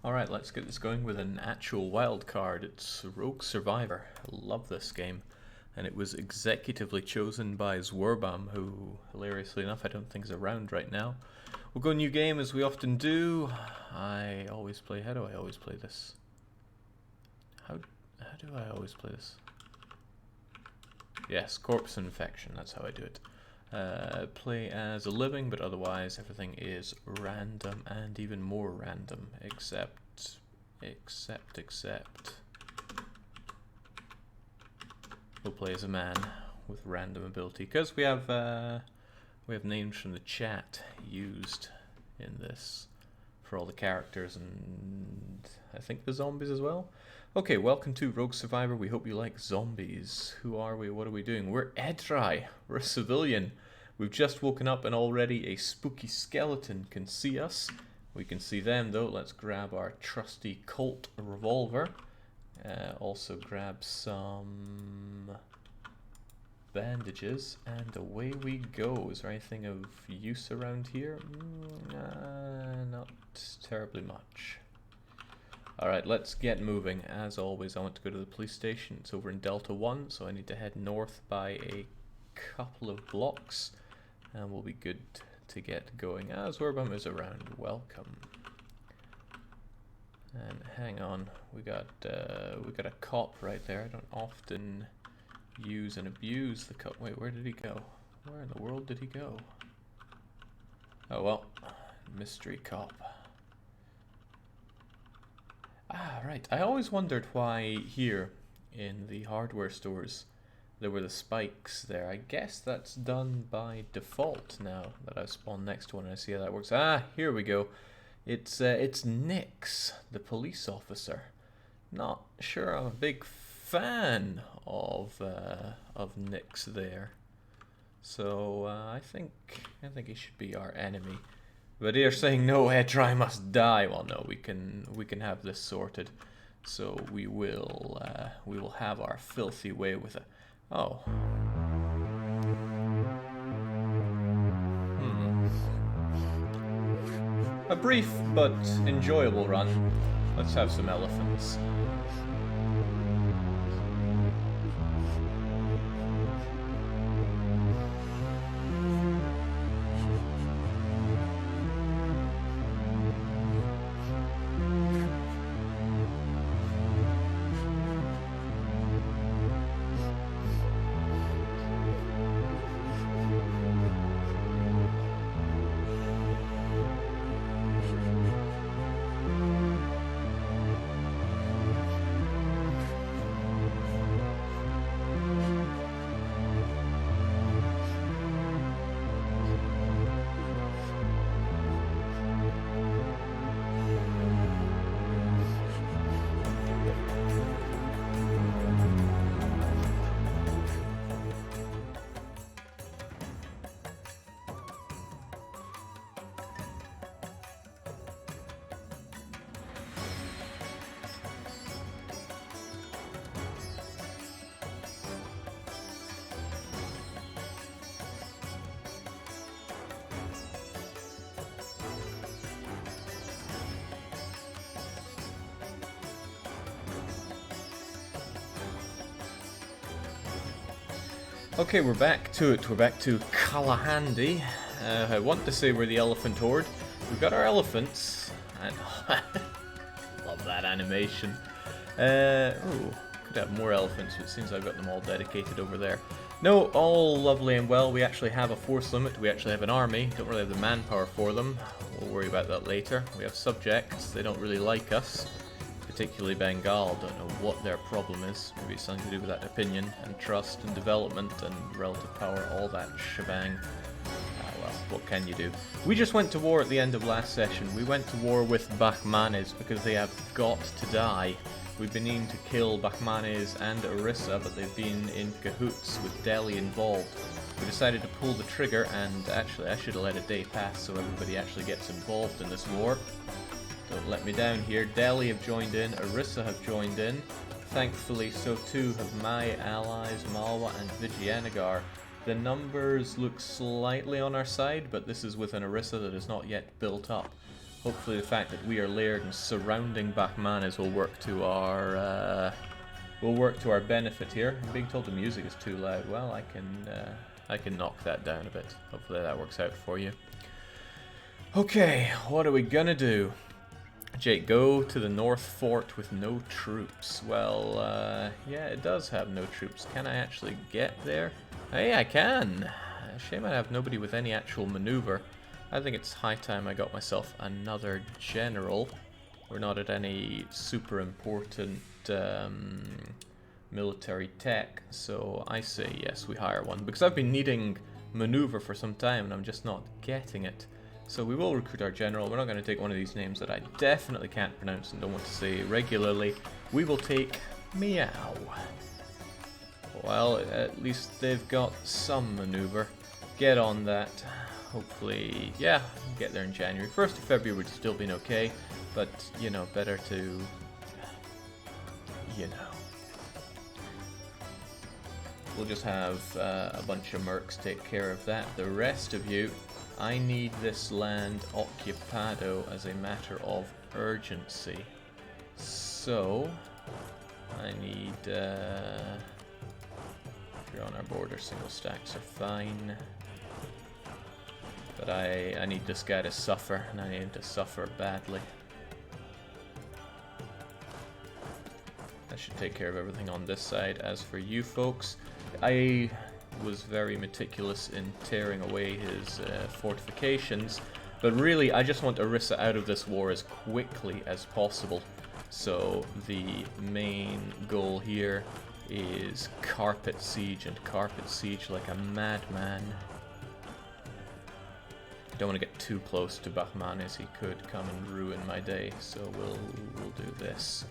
Alright, let's get this going with an actual wild card. It's Rogue Survivor. I love this game. And it was executively chosen by Zwerbam, who, hilariously enough, I don't think is around right now. We'll go new game as we often do. I always play... How do I always play this? How do I always play this? Yes, Corpse Infection, that's how I do it. Play as a living, but otherwise everything is random and even more random, except we'll play as a man with random ability, because we have names from the chat used in this for all the characters and I think the zombies as well. Okay, welcome to Rogue Survivor. We hope you like zombies. Who are we? What are we doing? We're Edrai. We're a civilian. We've just woken up and already a spooky skeleton can see us. We can see them though. Let's grab our trusty Colt revolver. Also grab some bandages and away we go. Is there anything of use around here? Not terribly much. Alright, let's get moving. As always, I want to go to the police station. It's over in Delta 1, so I need to head north by a couple of blocks, and we'll be good to get going. As Zwerbam is around, welcome. And hang on, we got a cop right there. I don't often use and abuse the cop. Wait, where did he go? Where in the world did he go? Oh well, mystery cop. Ah, right. I always wondered why here in the hardware stores there were the spikes there. I guess that's done by default now that I've spawned next to one and I see how that works. Ah, here we go. It's Nix, the police officer. Not sure I'm a big fan of Nix there. So I think he should be our enemy. But they're saying no, Edrai must die. Well, no, we can have this sorted. So we will have our filthy way with it. Oh. A brief but enjoyable run. Let's have some elephants. Okay, we're back to it. We're back to Kalahandi. I want to say we're the Elephant Horde. We've got our elephants. And love that animation. Oh, could have more elephants, but it seems I've got them all dedicated over there. No, all lovely and well. We actually have a force limit. We actually have an army. Don't really have the manpower for them. We'll worry about that later. We have subjects. They don't really like us. Particularly Bengal, don't know what their problem is. Maybe it's something to do with that opinion and trust and development and relative power, all that shebang. Ah well, what can you do? We just went to war at the end of last session. We went to war with Batmanas because they have got to die. We've been needing to kill Batmanas and Erisa, but they've been in cahoots with Delhi involved. We decided to pull the trigger, and actually I should have let a day pass so everybody actually gets involved in this war. Don't let me down here. Delhi have joined in, Erisa have joined in. Thankfully, so too have my allies, Malwa and Vijayanagar. The numbers look slightly on our side, but this is with an Erisa that is not yet built up. Hopefully the fact that we are layered and surrounding Batmanas will work to our benefit here. I'm being told the music is too loud. Well, I can knock that down a bit. Hopefully that works out for you. Okay, what are we gonna do? Jake, go to the North Fort with no troops. Well, yeah, it does have no troops. Can I actually get there? Hey, I can! Shame I have nobody with any actual maneuver. I think it's high time I got myself another general. We're not at any super important military tech, so I say yes, we hire one. Because I've been needing maneuver for some time and I'm just not getting it. So we will recruit our general. We're not going to take one of these names that I definitely can't pronounce and don't want to say regularly. We will take Meow. Well, at least they've got some maneuver. Get on that. Hopefully, yeah, get there in January. 1st of February would still been okay, but, you know, better to, you know. We'll just have a bunch of mercs take care of that. The rest of you, I need this land occupado as a matter of urgency. So, I need, if you're on our border, single stacks are fine. But I need this guy to suffer, and I need him to suffer badly. That should take care of everything on this side. As for you folks, I was very meticulous in tearing away his fortifications, but really I just want Erisa out of this war as quickly as possible. So the main goal here is carpet siege, and carpet siege like a madman. I don't want to get too close to Batmanas. He could come and ruin my day, so we'll do this.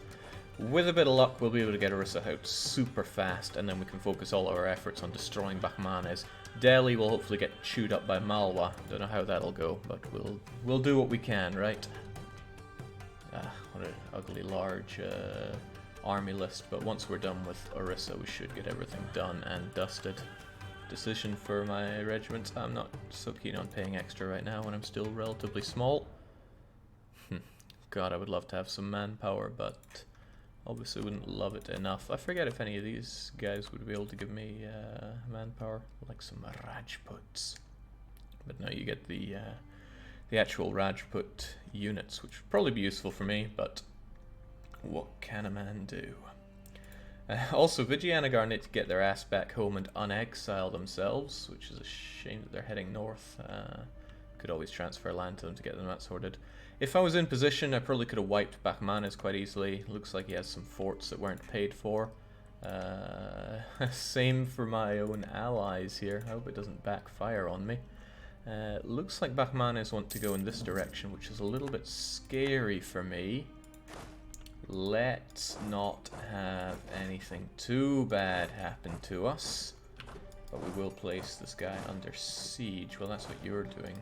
With a bit of luck, we'll be able to get Erisa out super fast, and then we can focus all our efforts on destroying Batmanas. Delhi will hopefully get chewed up by Malwa. Don't know how that'll go, but we'll do what we can, right? What an ugly large army list, but once we're done with Erisa, we should get everything done and dusted. Decision for my regiments. I'm not so keen on paying extra right now when I'm still relatively small. God, I would love to have some manpower, but obviously wouldn't love it enough. I forget if any of these guys would be able to give me manpower, like some Rajputs. But no, you get the actual Rajput units, which would probably be useful for me, but what can a man do? Also, Vijayanagar need to get their ass back home and unexile themselves, which is a shame that they're heading north. Could always transfer land to them to get them that sorted. If I was in position, I probably could have wiped Batmanas quite easily. Looks like he has some forts that weren't paid for. Same for my own allies here. I hope it doesn't backfire on me. Looks like Batmanas want to go in this direction, which is a little bit scary for me. Let's not have anything too bad happen to us. But we will place this guy under siege. Well, that's what you're doing.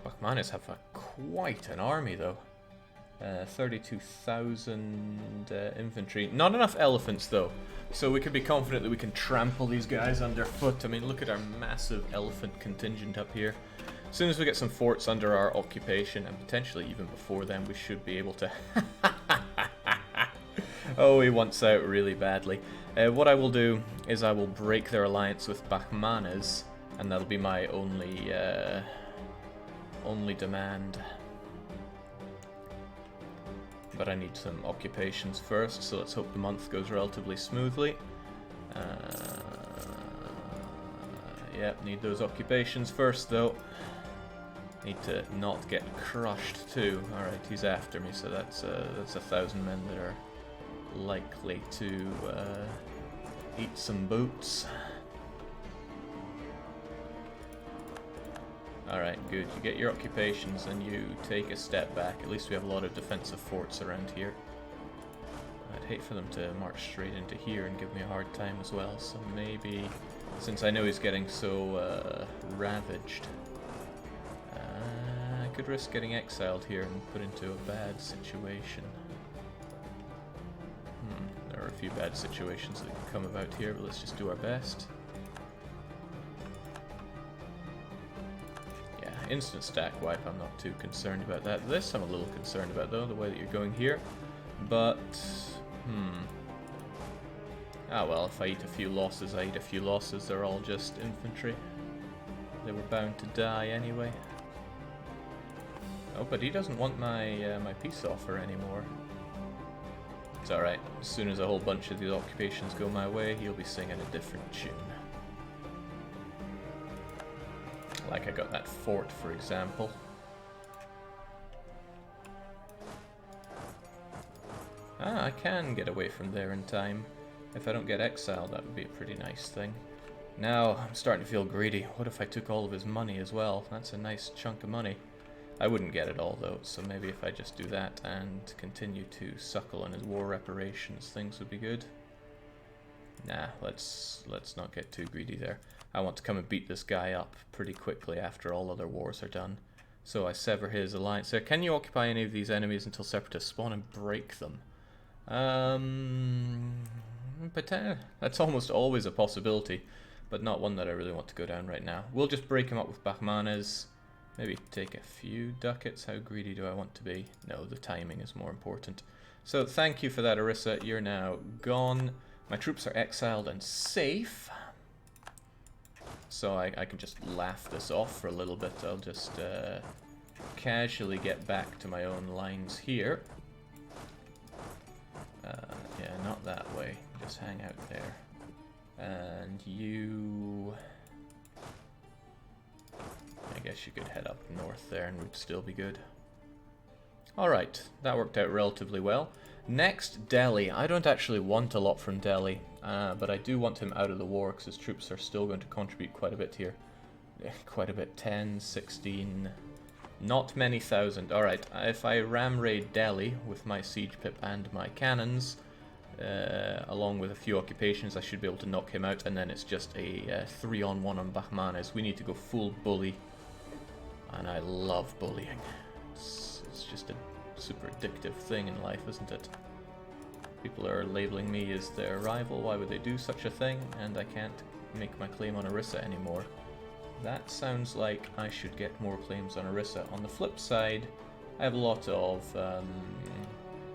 Batmanas have quite an army, though. 32,000 infantry. Not enough elephants, though. So we could be confident that we can trample these guys underfoot. I mean, look at our massive elephant contingent up here. As soon as we get some forts under our occupation, and potentially even before then, we should be able to... Oh, he wants out really badly. What I will do is I will break their alliance with Batmanas, and that'll be my only demand. But I need some occupations first, so let's hope the month goes relatively smoothly. Yep, need those occupations first, though. Need to not get crushed too. Alright, he's after me, so that's 1,000 men that are likely to eat some boots. Alright, good. You get your occupations and you take a step back. At least we have a lot of defensive forts around here. I'd hate for them to march straight into here and give me a hard time as well, so maybe, since I know he's getting so ravaged, I could risk getting exiled here and put into a bad situation. There are a few bad situations that can come about here, but let's just do our best. instant stack wipe, I'm not too concerned about that. This I'm a little concerned about, though, the way that you're going here. But, ah well, if I eat a few losses, I eat a few losses. They're all just infantry. They were bound to die anyway. Oh, but he doesn't want my my peace offer anymore. It's alright. As soon as a whole bunch of these occupations go my way, he'll be singing a different tune. Like I got that fort, for example. Ah, I can get away from there in time. If I don't get exiled, that would be a pretty nice thing. Now, I'm starting to feel greedy. What if I took all of his money as well? That's a nice chunk of money. I wouldn't get it all, though, so maybe if I just do that and continue to suckle on his war reparations, things would be good. Nah, let's not get too greedy there. I want to come and beat this guy up pretty quickly after all other wars are done. So I sever his alliance there. Can you occupy any of these enemies until separatists spawn and break them? But that's almost always a possibility, but not one that I really want to go down right now. We'll just break him up with Batmanas. Maybe take a few ducats. How greedy do I want to be? No, the timing is more important. So thank you for that, Erisa. You're now gone. My troops are exiled and safe. So I can just laugh this off for a little bit. I'll just casually get back to my own lines here. Yeah, not that way. Just hang out there. And you... I guess you could head up north there and would still be good. Alright, that worked out relatively well. Next, Delhi. I don't actually want a lot from Delhi, but I do want him out of the war because his troops are still going to contribute quite a bit here. Quite a bit, 10, 16, not many thousand. Alright, if I ram raid Delhi with my siege pip and my cannons, along with a few occupations, I should be able to knock him out, and then it's just a 3-on-1 on Batmanas. We need to go full bully, and I love bullying. It's just a super addictive thing in life, isn't it? People are labeling me as their rival. Why would they do such a thing? And I can't make my claim on Erisa anymore. That sounds like I should get more claims on Erisa. On the flip side, I have a lot of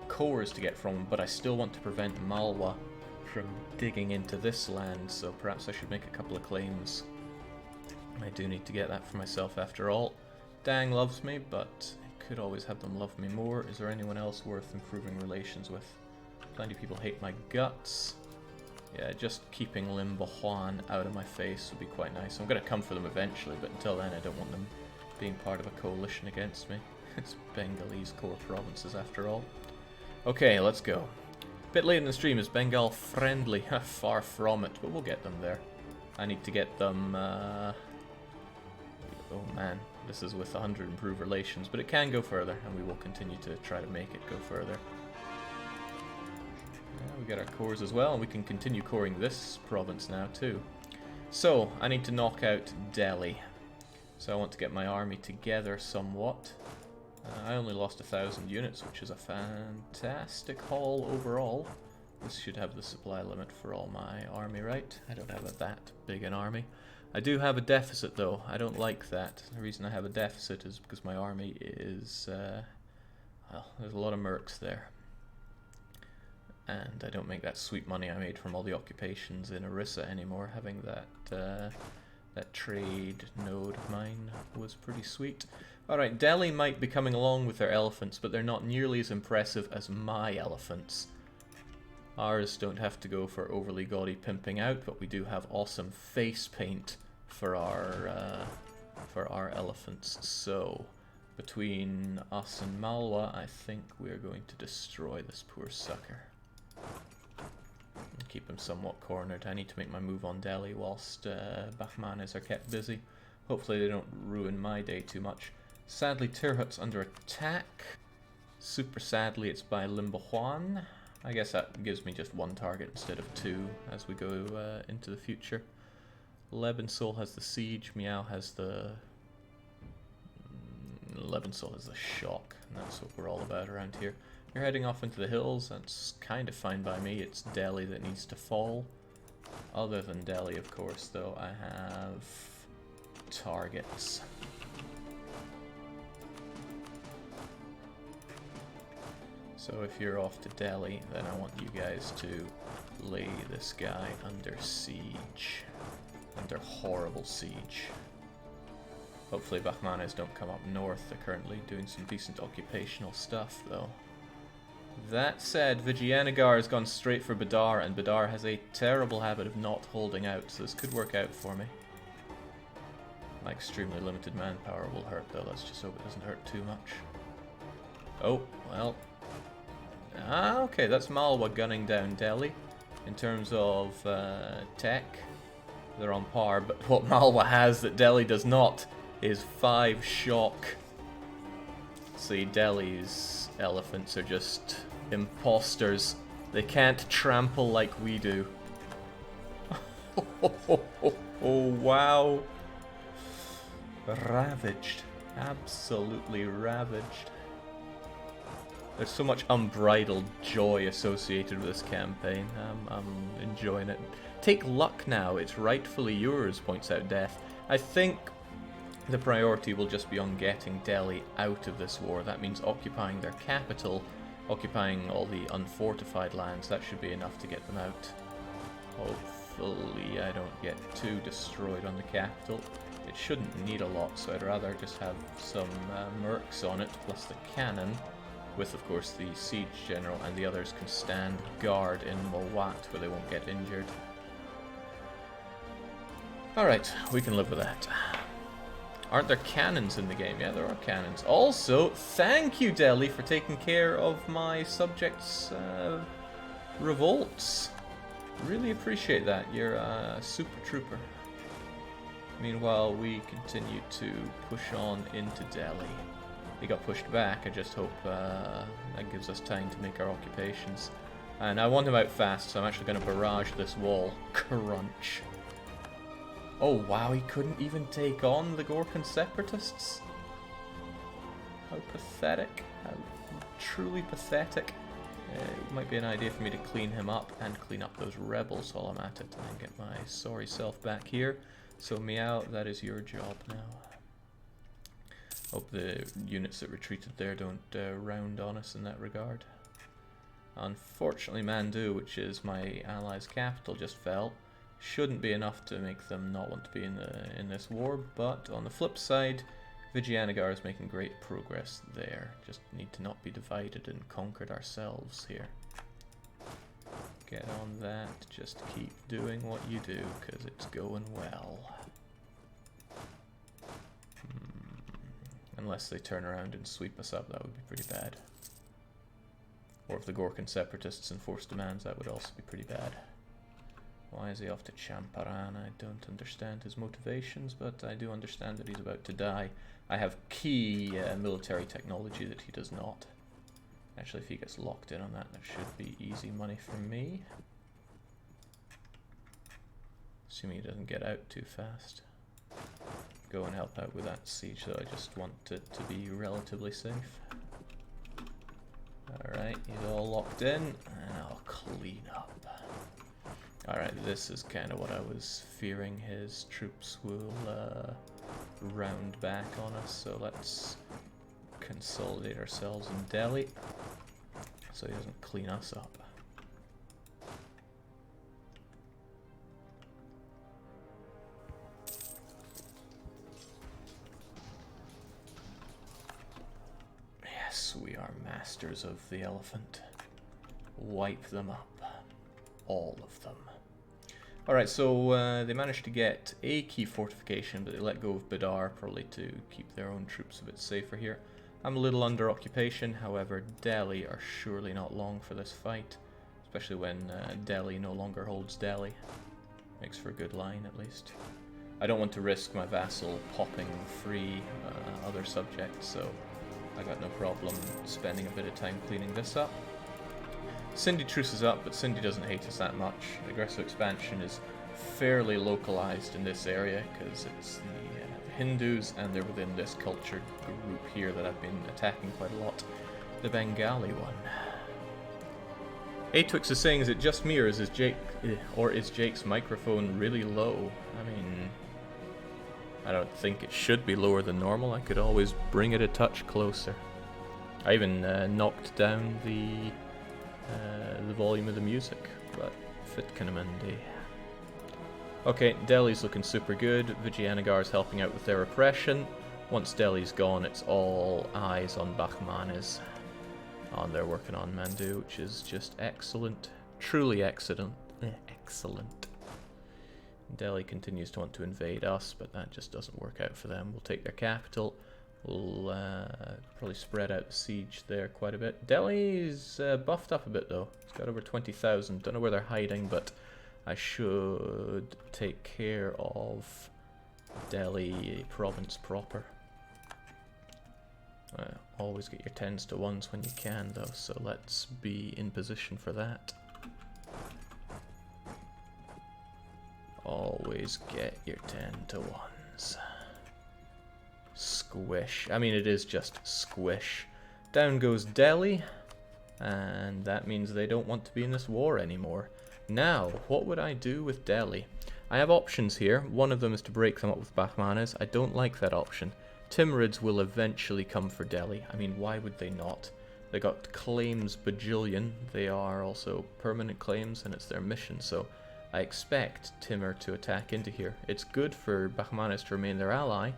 cores to get from, but I still want to prevent Malwa from digging into this land, so perhaps I should make a couple of claims. I do need to get that for myself after all. Dang loves me, but I could always have them love me more. Is there anyone else worth improving relations with? Plenty of people hate my guts. Yeah, just keeping Limbahuan out of my face would be quite nice. I'm going to come for them eventually, but until then I don't want them being part of a coalition against me. It's Bengalese core provinces after all. Okay, let's go. Bit late in the stream. Is Bengal friendly? Far from it, but we'll get them there. I need to get them... Oh man, this is with 100 improved relations, but it can go further, and we will continue to try to make it go further. We get our cores as well, and we can continue coring this province now too. So, I need to knock out Delhi. So I want to get my army together somewhat. I only lost 1,000 units, which is a fantastic haul overall. This should have the supply limit for all my army, right? I don't have that big an army. I do have a deficit though. I don't like that. The reason I have a deficit is because my army is... well, there's a lot of mercs there. And I don't make that sweet money I made from all the occupations in Erisa anymore. Having that that trade node of mine was pretty sweet. Alright, Delhi might be coming along with their elephants, but they're not nearly as impressive as my elephants. Ours don't have to go for overly gaudy pimping out, but we do have awesome face paint for our elephants. So, between us and Malwa, I think we're going to destroy this poor sucker. Keep him somewhat cornered. I need to make my move on Delhi whilst Batmanas are kept busy. Hopefully they don't ruin my day too much. Sadly, Tirhut's under attack. Super sadly, it's by Limbahuan. I guess that gives me just one target instead of two as we go into the future. Lebensoul has the siege. Meow has the... Lebensoul has the shock. And that's what we're all about around here. You're heading off into the hills. That's kind of fine by me. It's Delhi that needs to fall. Other than Delhi, of course, though, I have targets. So if you're off to Delhi, then I want you guys to lay this guy under siege. Under horrible siege. Hopefully Batmanas don't come up north. They're currently doing some decent occupational stuff, though. That said, Vijayanagar has gone straight for Badar, and Badar has a terrible habit of not holding out, so this could work out for me. My extremely limited manpower will hurt, though. Let's just hope it doesn't hurt too much. Oh, well. Ah, okay, that's Malwa gunning down Delhi. In terms of tech, they're on par, but what Malwa has that Delhi does not is 5 shock. See, Delhi's elephants are just imposters. They can't trample like we do. Oh, wow. Ravaged. Absolutely ravaged. There's so much unbridled joy associated with this campaign. I'm enjoying it. Take luck now, it's rightfully yours, points out Death. I think the priority will just be on getting Delhi out of this war. That means occupying their capital, occupying all the unfortified lands. That should be enough to get them out. Hopefully I don't get too destroyed on the capital. It shouldn't need a lot, so I'd rather just have some mercs on it, plus the cannon, with of course the siege general, and the others can stand guard in Mawat where they won't get injured. Alright, we can live with that. Aren't there cannons in the game? Yeah, there are cannons. Also, thank you, Delhi, for taking care of my subjects' revolts. Really appreciate that. You're a super trooper. Meanwhile, we continue to push on into Delhi. They got pushed back. I just hope that gives us time to make our occupations. And I want him out fast, so I'm actually going to barrage this wall. Crunch. Oh wow, he couldn't even take on the Gorkhan separatists? How pathetic. How truly pathetic. It might be an idea for me to clean him up and clean up those rebels while I'm at it and get my sorry self back here. So Meow, that is your job now. Hope the units that retreated there don't round on us in that regard. Unfortunately, Mandu, which is my allies' capital, just fell. Shouldn't be enough to make them not want to be in this war, but on the flip side, Vijayanagar is making great progress there. Just need to not be divided and conquered ourselves here. Get on that, just keep doing what you do, because it's going well. Unless they turn around and sweep us up, that would be pretty bad. Or if the Gorkhan separatists enforce demands, that would also be pretty bad. Why is he off to Champaran? I don't understand his motivations, but I do understand that he's about to die. I have key military technology that he does not. Actually, if he gets locked in on that, that should be easy money for me. Assuming he doesn't get out too fast. Go and help out with that siege, though. I just want it to be relatively safe. Alright, he's all locked in, and I'll clean up. Alright, this is kind of what I was fearing. His troops will round back on us, so let's consolidate ourselves in Delhi so he doesn't clean us up. Yes, we are masters of the elephant. Wipe them up. All of them. Alright, so they managed to get a key fortification, but they let go of Badar, probably to keep their own troops a bit safer here. I'm a little under occupation, however, Delhi are surely not long for this fight, especially when Delhi no longer holds Delhi. Makes for a good line, at least. I don't want to risk my vassal popping free other subjects, so I got no problem spending a bit of time cleaning this up. Cindy truces up, but Cindy doesn't hate us that much. Aggressive expansion is fairly localized in this area because it's the Hindus, and they're within this culture group here that I've been attacking quite a lot. The Bengali one. Atwix is saying, is it just me, or is Jake's microphone really low? I mean, I don't think it should be lower than normal. I could always bring it a touch closer. I even knocked down the volume of the music, but fit Kanamandi. Okay, Delhi's looking super good. Vijayanagar's helping out with their oppression. Once Delhi's gone, it's all eyes on Batmanas. And they're working on Mandu, which is just excellent. Truly excellent. Excellent. Delhi continues to want to invade us, but that just doesn't work out for them. We'll take their capital. We'll probably spread out the siege there quite a bit. Delhi's buffed up a bit though. It's got over 20,000. Don't know where they're hiding, but I should take care of Delhi province proper. Always get your 10s to 1s when you can though, so let's be in position for that. Always get your 10 to 1s. Squish. I mean, it is just squish. Down goes Delhi, and that means they don't want to be in this war anymore. Now, what would I do with Delhi? I have options here. One of them is to break them up with Batmanas. I don't like that option. Timurids will eventually come for Delhi. I mean, why would they not? They got claims bajillion. They are also permanent claims, and it's their mission, so I expect Timur to attack into here. It's good for Batmanas to remain their ally,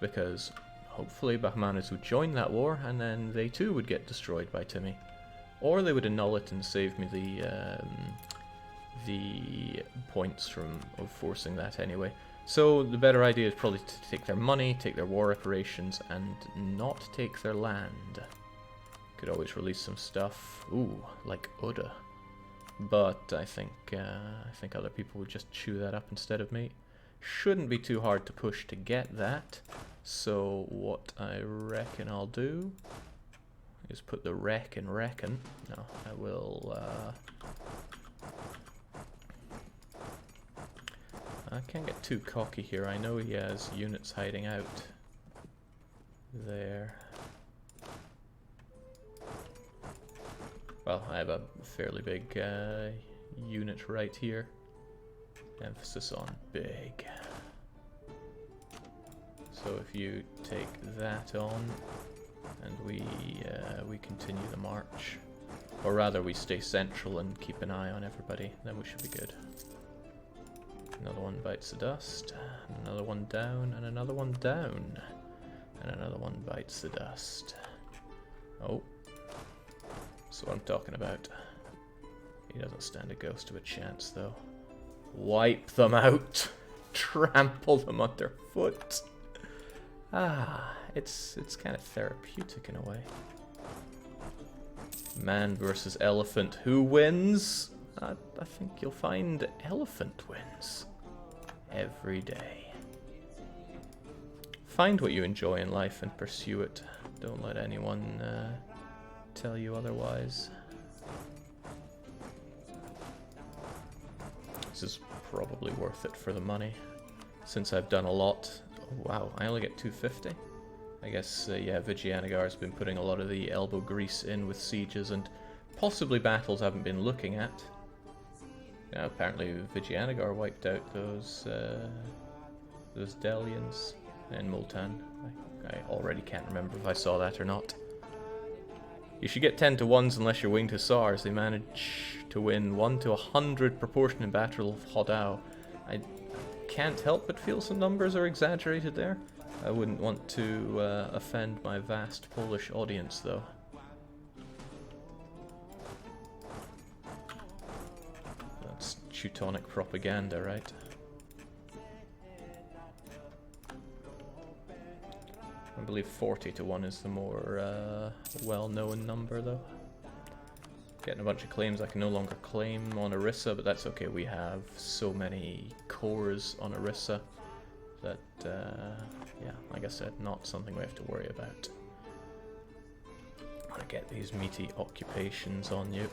because hopefully Batmanas would join that war, and then they too would get destroyed by Timmy. Or they would annul it and save me the points of forcing that anyway. So the better idea is probably to take their money, take their war reparations, and not take their land. Could always release some stuff. Ooh, like Uda. But I think other people would just chew that up instead of me. Shouldn't be too hard to push to get that. So what I reckon I'll do is put the wreck in reckon. No, I will. I can't get too cocky here. I know he has units hiding out there. Well, I have a fairly big unit right here. Emphasis on big. So if you take that on, and we continue the march, or rather we stay central and keep an eye on everybody, then we should be good. Another one bites the dust, another one down, and another one down, and another one bites the dust. Oh, that's what I'm talking about. He doesn't stand a ghost of a chance, though. Wipe them out, trample them underfoot. Ah, it's kind of therapeutic in a way. Man versus elephant, who wins? I think you'll find elephant wins every day. Find what you enjoy in life and pursue it. Don't let anyone tell you otherwise. This is probably worth it for the money, since I've done a lot. Oh, wow, I only get 250. I guess, yeah, Vijayanagar's been putting a lot of the elbow grease in with sieges, and possibly battles I haven't been looking at. Yeah, apparently Vijayanagar wiped out those Delians in Multan. I already can't remember if I saw that or not. You should get 10 to 1s unless you're winged Hussars. They manage to win 1 to 100 proportion in Battle of Hodau. I can't help but feel some numbers are exaggerated there. I wouldn't want to offend my vast Polish audience though. That's Teutonic propaganda, right? I believe 40 to 1 is the more well-known number, though. Getting a bunch of claims I can no longer claim on Erisa, but that's okay. We have so many cores on Erisa that, yeah, like I said, not something we have to worry about. I get these meaty occupations on you.